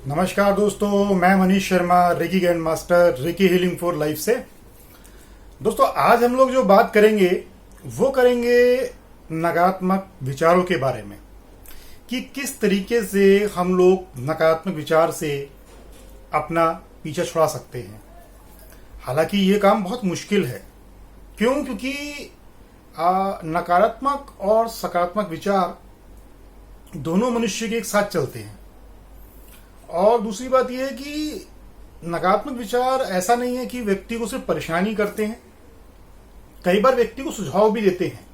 नमस्कार दोस्तों, मैं Manish Sharma, reiki grand master, recce healing for life से। दोस्तों, आज हम लोग जो बात करेंगे वो करेंगे नकारात्मक विचारों के बारे में कि किस तरीके से हम लोग नकारात्मक विचार से अपना पीछा छुड़ा सकते हैं। हालांकि ये काम बहुत मुश्किल है। क्यों? क्योंकि नकारात्मक और सकारात्मक विचार दोनों मनुष्य के एक साथ चलते हैं। और दूसरी बात यह है कि नकारात्मक विचार ऐसा नहीं है कि व्यक्ति को सिर्फ परेशानी करते हैं, कई बार व्यक्ति को सुझाव भी देते हैं।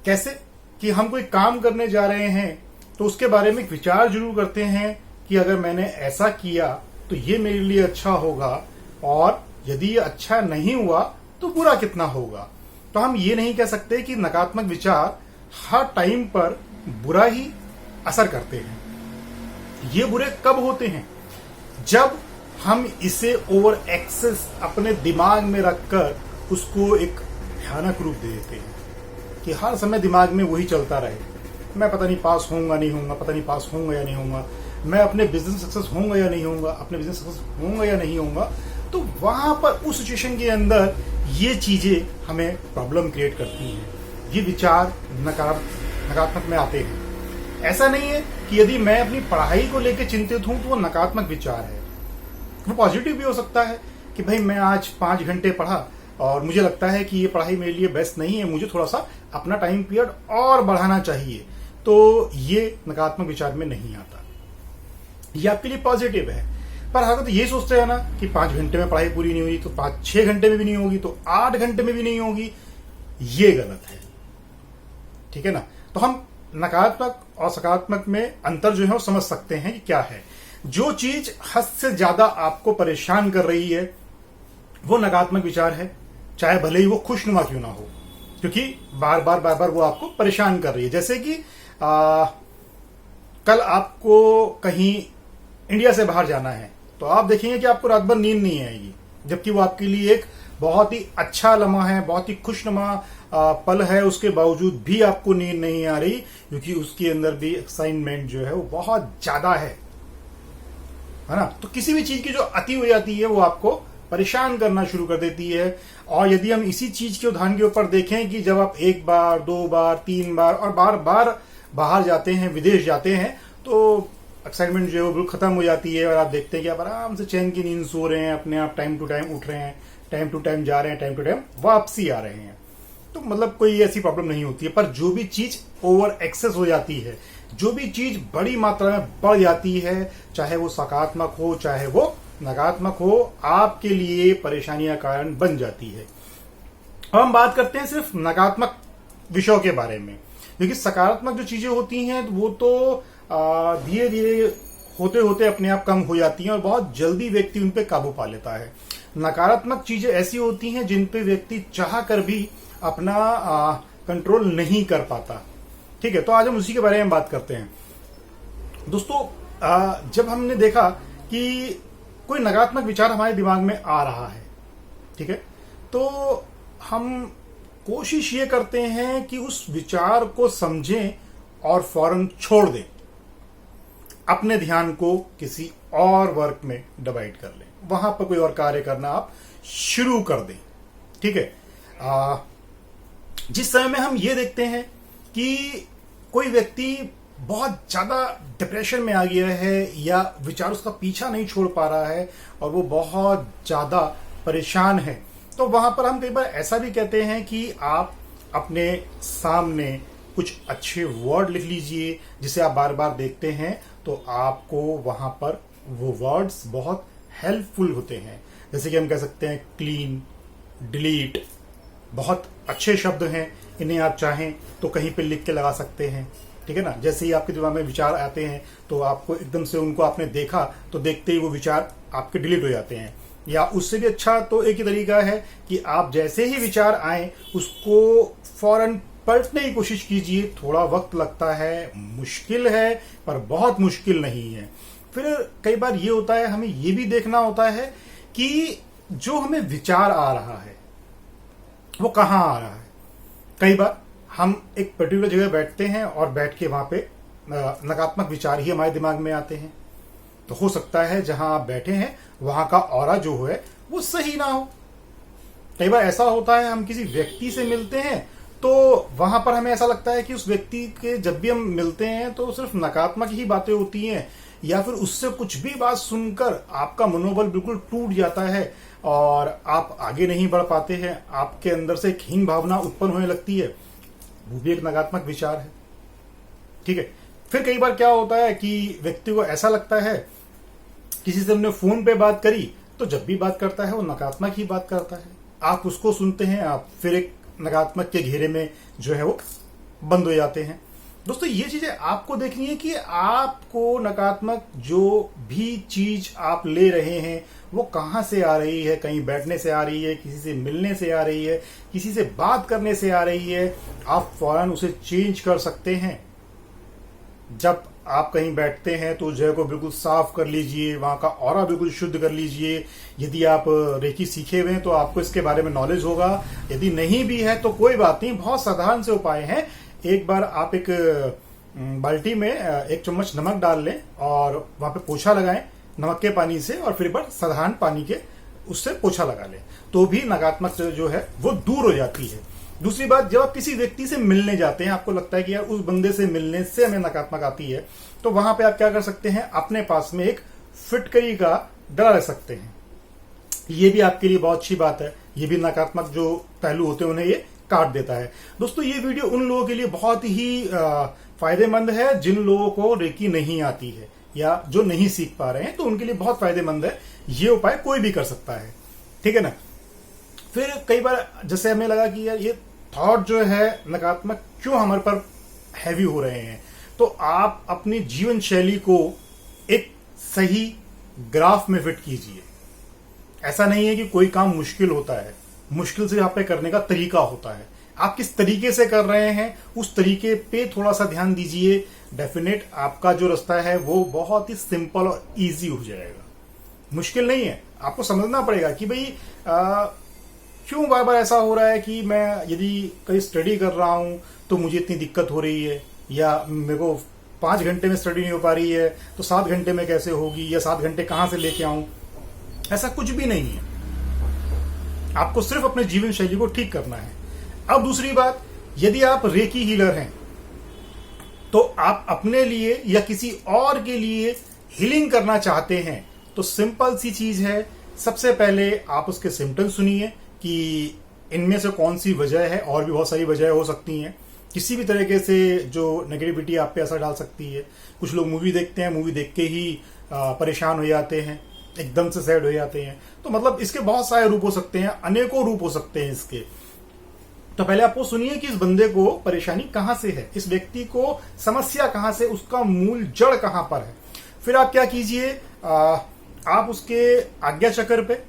कैसे? कि हम कोई काम करने जा रहे हैं तो उसके बारे में एक विचार जरूर करते हैं कि अगर मैंने ऐसा किया तो ये मेरे लिए अच्छा होगा, और यदि ये अच्छा नहीं हुआ तो बुरा कितना होगा। तो हम ये नहीं कह सकते कि नकारात्मक विचार हर टाइम पर बुरा ही असर करते हैं। ये बुरे कब होते हैं? जब हम इसे ओवर एक्सेस अपने दिमाग में रखकर उसको एक भयानक रूप दे देते हैं कि हर समय दिमाग में वही चलता रहे। मैं पता नहीं पास होऊंगा नहीं होऊंगा, पता नहीं पास होऊंगा या नहीं होऊंगा, मैं अपने बिजनेस सक्सेस होऊंगा या नहीं होऊंगा, अपने बिजनेस सक्सेस होऊंगा या नहीं होऊंगा। तो वहां पर उस सिचुएशन के अंदर ये चीजें हमें प्रॉब्लम क्रिएट करती हैं। ये विचार नकारात्मक में आते हैं। ऐसा नहीं है कि यदि मैं अपनी पढ़ाई को लेकर चिंतित हूं तो वो नकारात्मक विचार है। वो पॉजिटिव भी हो सकता है कि भाई मैं आज 5 घंटे पढ़ा और मुझे लगता है कि ये पढ़ाई मेरे लिए बेस्ट नहीं है, मुझे थोड़ा सा अपना टाइम पीरियड और बढ़ाना चाहिए। तो ये नकारात्मक विचार में नहीं आता, ये आपके लिए पॉजिटिव है। पर अगर तो ये सोचते हैं ना कि 5 घंटे में पढ़ाई पूरी नहीं हुई तो 5-6 घंटे में भी नहीं होगी तो 8 घंटे में भी नहीं होगी, ये गलत है। ठीक है ना? तो हम नकारात्मक और सकारात्मक में अंतर जो है वो समझ सकते हैं कि क्या है। जो चीज हद से ज्यादा आपको परेशान कर रही है वो नकारात्मक विचार है, चाहे भले ही वो खुशनुमा क्यों ना हो, क्योंकि बार बार वो आपको परेशान कर रही है। जैसे कि कल आपको कहीं इंडिया से बाहर जाना है तो आप देखेंगे कि आपको रात भर नींद नहीं आएगी, जबकि वो आपके लिए एक बहुत ही अच्छा लम्हा है, बहुत ही खुशनुमा पल है। उसके बावजूद भी आपको नींद नहीं आ रही क्योंकि उसके अंदर भी एक्साइटमेंट जो है वो बहुत ज्यादा है ना? तो किसी भी चीज की जो अति हो जाती है वो आपको परेशान करना शुरू कर देती है। और यदि हम इसी चीज के उदाहरण के ऊपर देखें कि जब आप 1 बार 2 बार 3 बार और बार बार बाहर जाते हैं, विदेश जाते हैं, तो एक्साइटमेंट जो है वो बिल्कुल खत्म हो जाती है और आप देखते हैं कि आप आराम से चैन की नींद सो रहे हैं, अपने आप टाइम टू टाइम उठ रहे हैं, टाइम टू टाइम जा रहे हैं, टाइम टू टाइम वापसी आ रहे हैं। तो मतलब कोई ऐसी प्रॉब्लम नहीं होती है। पर जो भी चीज ओवर एक्सेस हो जाती है, जो भी चीज बड़ी मात्रा में बढ़ जाती है, चाहे वो सकारात्मक हो चाहे वो नकारात्मक हो, आपके लिए परेशानियां कारण बन जाती है। अब हम बात करते हैं सिर्फ नकारात्मक विषयों के बारे में, क्योंकि सकारात्मक जो चीजें होती हैं वो तो धीरे धीरे होते होते अपने आप कम हो जाती हैं और बहुत जल्दी व्यक्ति उन पे काबू पा लेता है। नकारात्मक चीजें ऐसी होती हैं जिन पे व्यक्ति चाह कर भी अपना कंट्रोल नहीं कर पाता। ठीक है, तो आज हम उसी के बारे में बात करते हैं। दोस्तों, जब हमने देखा कि कोई नकारात्मक विचार हमारे दिमाग में आ रहा है, ठीक है, तो हम कोशिश ये करते हैं कि उस विचार को समझें और फौरन छोड़ दें, अपने ध्यान को किसी और वर्क में डिवाइड कर लें, वहां पर कोई और कार्य करना आप शुरू कर दें। ठीक है, जिस समय में हम ये देखते हैं कि कोई व्यक्ति बहुत ज्यादा डिप्रेशन में आ गया है या विचार उसका पीछा नहीं छोड़ पा रहा है और वो बहुत ज्यादा परेशान है, तो वहां पर हम कई बार ऐसा भी कहते हैं कि आप अपने सामने कुछ अच्छे वर्ड लिख लीजिए जिसे आप बार बार देखते हैं तो आपको वहां पर वो वर्ड्स बहुत हेल्पफुल होते हैं। जैसे कि हम कह सकते हैं क्लीन, डिलीट, बहुत अच्छे शब्द हैं, इन्हें आप चाहें तो कहीं पे लिख के लगा सकते हैं। ठीक है ना? जैसे ही आपके दिमाग में विचार आते हैं तो आपको एकदम से उनको आपने देखा तो देखते ही वो विचार आपके डिलीट हो जाते हैं। या उससे भी अच्छा तो एक ही तरीका है कि आप जैसे ही विचार आए उसको फौरन पलटने की कोशिश कीजिए। थोड़ा वक्त लगता है, मुश्किल है, पर बहुत मुश्किल नहीं है। फिर कई बार ये होता है, हमें ये भी देखना होता है कि जो हमें विचार आ रहा है वो कहाँ आ रहा है। कई बार हम एक पर्टिकुलर जगह बैठते हैं और बैठ के वहां पे नकारात्मक विचार ही हमारे दिमाग में आते हैं। तो हो सकता है जहां आप बैठे हैं वहां का ऑरा जो है वो सही ना हो। कई बार ऐसा होता है, हम किसी व्यक्ति से मिलते हैं तो वहां पर हमें ऐसा लगता है कि उस व्यक्ति के जब भी हम मिलते हैं तो सिर्फ नकारात्मक ही बातें होती हैं, या फिर उससे कुछ भी बात सुनकर आपका मनोबल बिल्कुल टूट जाता है और आप आगे नहीं बढ़ पाते हैं, आपके अंदर से एक हीन भावना उत्पन्न होने लगती है। वो भी एक नकारात्मक विचार है। ठीक है। फिर कई बार क्या होता है कि व्यक्ति को ऐसा लगता है, किसी से हमने फोन पे बात करी तो जब भी बात करता है वो नकारात्मक ही बात करता है, आप उसको सुनते हैं, आप फिर एक नकारात्मक के घेरे में जो है वो बंद हो जाते हैं। दोस्तों ये चीजें आपको देखनी है कि आपको नकारात्मक जो भी चीज आप ले रहे हैं वो कहां से आ रही है। कहीं बैठने से आ रही है, किसी से मिलने से आ रही है, किसी से बात करने से आ रही है, आप फौरन उसे चेंज कर सकते हैं। जब आप कहीं बैठते हैं तो जगह को बिल्कुल साफ कर लीजिए, वहां का ऑरा बिल्कुल शुद्ध कर लीजिए। यदि आप रेकी सीखे हुए हैं तो आपको इसके बारे में नॉलेज होगा, यदि नहीं भी है तो कोई बात नहीं, बहुत साधारण से उपाय हैं। एक बार आप एक बाल्टी में 1 चम्मच नमक डाल लें और वहां पे पोछा लगाएं नमक के पानी से, और फिर एक बार साधारण पानी के उससे पोछा लगा लें, तो भी नकारात्मक जो है वो दूर हो जाती है। दूसरी बात, जब आप किसी व्यक्ति से मिलने जाते हैं, आपको लगता है कि यार उस बंदे से मिलने से हमें नकारात्मक आती है, तो वहां पे आप क्या कर सकते हैं, अपने पास में एक फिटकरी का डला रख सकते हैं। ये भी आपके लिए बहुत अच्छी बात है, ये भी नकारात्मक जो पहलू होते हैं उन्हें ये काट देता है। दोस्तों ये वीडियो उन लोगों के लिए बहुत ही फायदेमंद है जिन लोगों को रेकी नहीं आती है या जो नहीं सीख पा रहे हैं, तो उनके लिए बहुत फायदेमंद है। ये उपाय कोई भी कर सकता है, ठीक है ना। फिर कई बार जैसे हमें लगा कि यार ये थॉट जो है नकारात्मक क्यों हमारे पर हैवी हो रहे हैं, तो आप अपनी जीवन शैली को एक सही ग्राफ में फिट कीजिए। ऐसा नहीं है कि कोई काम मुश्किल होता है, मुश्किल से यहाँ पे करने का तरीका होता है। आप किस तरीके से कर रहे हैं उस तरीके पे थोड़ा सा ध्यान दीजिए, डेफिनेट आपका जो रास्ता है वो बहुत ही सिंपल और इजी हो जाएगा। मुश्किल नहीं है, आपको समझना पड़ेगा कि भाई क्यों बार बार ऐसा हो रहा है कि मैं यदि कहीं स्टडी कर रहा हूं तो मुझे इतनी दिक्कत हो रही है, या मेरे को 5 घंटे में स्टडी नहीं हो पा रही है तो 7 घंटे में कैसे होगी, या 7 घंटे कहां से लेके आऊं। ऐसा कुछ भी नहीं है, आपको सिर्फ अपने जीवन शैली को ठीक करना है। अब दूसरी बात, यदि आप रेकी हीलर हैं तो आप अपने लिए या किसी और के लिए हीलिंग करना चाहते हैं तो सिंपल सी चीज है, सबसे पहले आप उसके सिम्टम्स सुनिए कि इनमें से कौन सी वजह है, और भी बहुत सारी वजह हो सकती हैं। किसी भी तरीके से जो नेगेटिविटी आप पे असर डाल सकती है। कुछ लोग मूवी देखते हैं, मूवी देख के ही परेशान हो जाते हैं, एकदम से सैड हो जाते हैं। तो मतलब इसके बहुत सारे रूप हो सकते हैं, अनेकों रूप हो सकते हैं इसके। तो पहले आप वो सुनिए कि इस बंदे को परेशानी कहां से है, इस व्यक्ति को समस्या कहां से, उसका मूल जड़ कहां पर है। फिर आप क्या कीजिए, आप उसके आज्ञा चक्र पे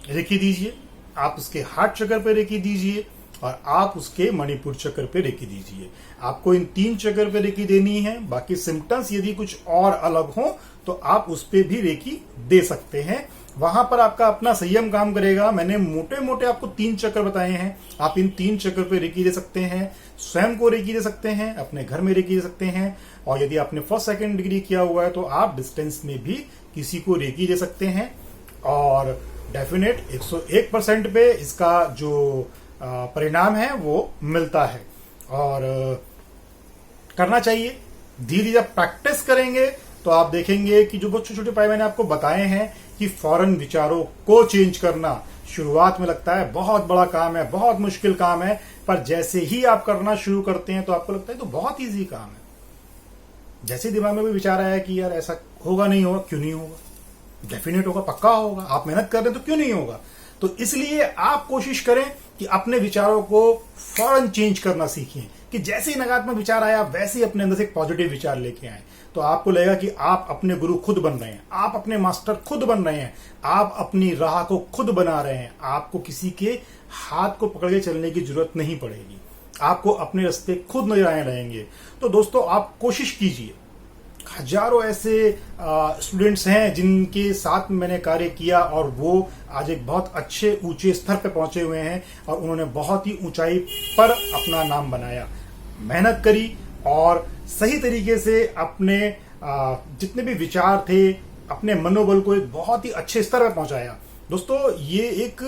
रेकी दीजिए, आप उसके हार्ट चक्र पे रेकी दीजिए, और आप उसके मणिपुर चक्र पे रेकी दीजिए। आपको इन 3 चक्र पे रेकी देनी है। बाकी सिम्टम्स यदि कुछ और अलग हो तो आप उस पे भी रेकी दे सकते हैं। वहां पर आपका अपना संयम काम करेगा। मैंने मोटे मोटे आपको 3 चक्र बताए हैं, आप इन 3 चक्र पे रेकी दे सकते हैं। स्वयं को रेकी दे सकते हैं, अपने घर में रेकी दे सकते हैं, और यदि आपने 1st 2nd डिग्री किया हुआ है तो आप डिस्टेंस में भी किसी को रेकी दे सकते हैं। और डेफिनेट 101% पे इसका जो परिणाम है वो मिलता है, और करना चाहिए। धीरे धीरे प्रैक्टिस करेंगे तो आप देखेंगे कि जो बहुत छोटे छोटे उपाय मैंने आपको बताए हैं कि फौरन विचारों को चेंज करना शुरुआत में लगता है बहुत बड़ा काम है, बहुत मुश्किल काम है, पर जैसे ही आप करना शुरू करते हैं तो आपको लगता है तो बहुत इजी काम है। जैसे दिमाग में भी विचार आया कि यार ऐसा होगा, नहीं होगा, क्यों नहीं होगा, डेफिनेट होगा, पक्का होगा। आप मेहनत कर रहे हैं तो क्यों नहीं होगा। तो इसलिए आप कोशिश करें कि अपने विचारों को फौरन चेंज करना सीखें, कि जैसे ही नकारात्मक विचार आया वैसे ही अपने अंदर से एक पॉजिटिव विचार लेके आए। तो आपको लगेगा कि आप अपने गुरु खुद बन रहे हैं, आप अपने मास्टर खुद बन रहे हैं, आप अपनी राह को खुद बना रहे हैं। आपको किसी के हाथ को पकड़ के चलने की जरूरत नहीं पड़ेगी, आपको अपने रास्ते खुद नजर आए रहेंगे। तो दोस्तों आप कोशिश कीजिए। हजारों ऐसे स्टूडेंट्स हैं जिनके साथ मैंने कार्य किया और वो आज एक बहुत अच्छे ऊंचे स्तर पर पहुंचे हुए हैं, और उन्होंने बहुत ही ऊंचाई पर अपना नाम बनाया, मेहनत करी, और सही तरीके से अपने जितने भी विचार थे अपने मनोबल को एक बहुत ही अच्छे स्तर पर पहुंचाया। दोस्तों ये एक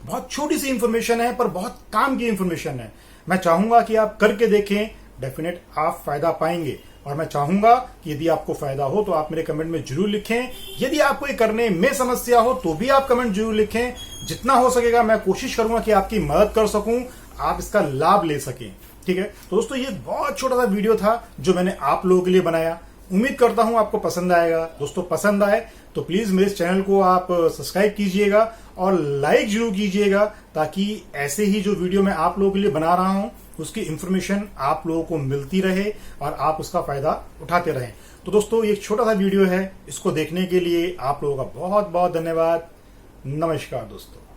बहुत छोटी सी इंफॉर्मेशन है पर बहुत काम की इंफॉर्मेशन है। मैं चाहूंगा कि आप करके देखें, डेफिनेट आप फायदा पाएंगे। और मैं चाहूंगा कि यदि आपको फायदा हो तो आप मेरे कमेंट में जरूर लिखें। यदि आपको ये करने में समस्या हो तो भी आप कमेंट जरूर लिखें। जितना हो सकेगा मैं कोशिश करूंगा कि आपकी मदद कर सकूं, आप इसका लाभ ले सकें। ठीक है, तो दोस्तों ये बहुत छोटा सा वीडियो था जो मैंने आप लोगों के लिए बनाया। उम्मीद करता हूं आपको पसंद आएगा। दोस्तों पसंद आए तो प्लीज मेरे चैनल को आप सब्सक्राइब कीजिएगा और लाइक जरूर कीजिएगा, ताकि ऐसे ही जो वीडियो मैं आप लोगों के लिए बना रहा हूं उसकी इंफॉर्मेशन आप लोगों को मिलती रहे और आप उसका फायदा उठाते रहें। तो दोस्तों ये एक छोटा सा वीडियो है, इसको देखने के लिए आप लोगों का बहुत बहुत धन्यवाद। नमस्कार दोस्तों।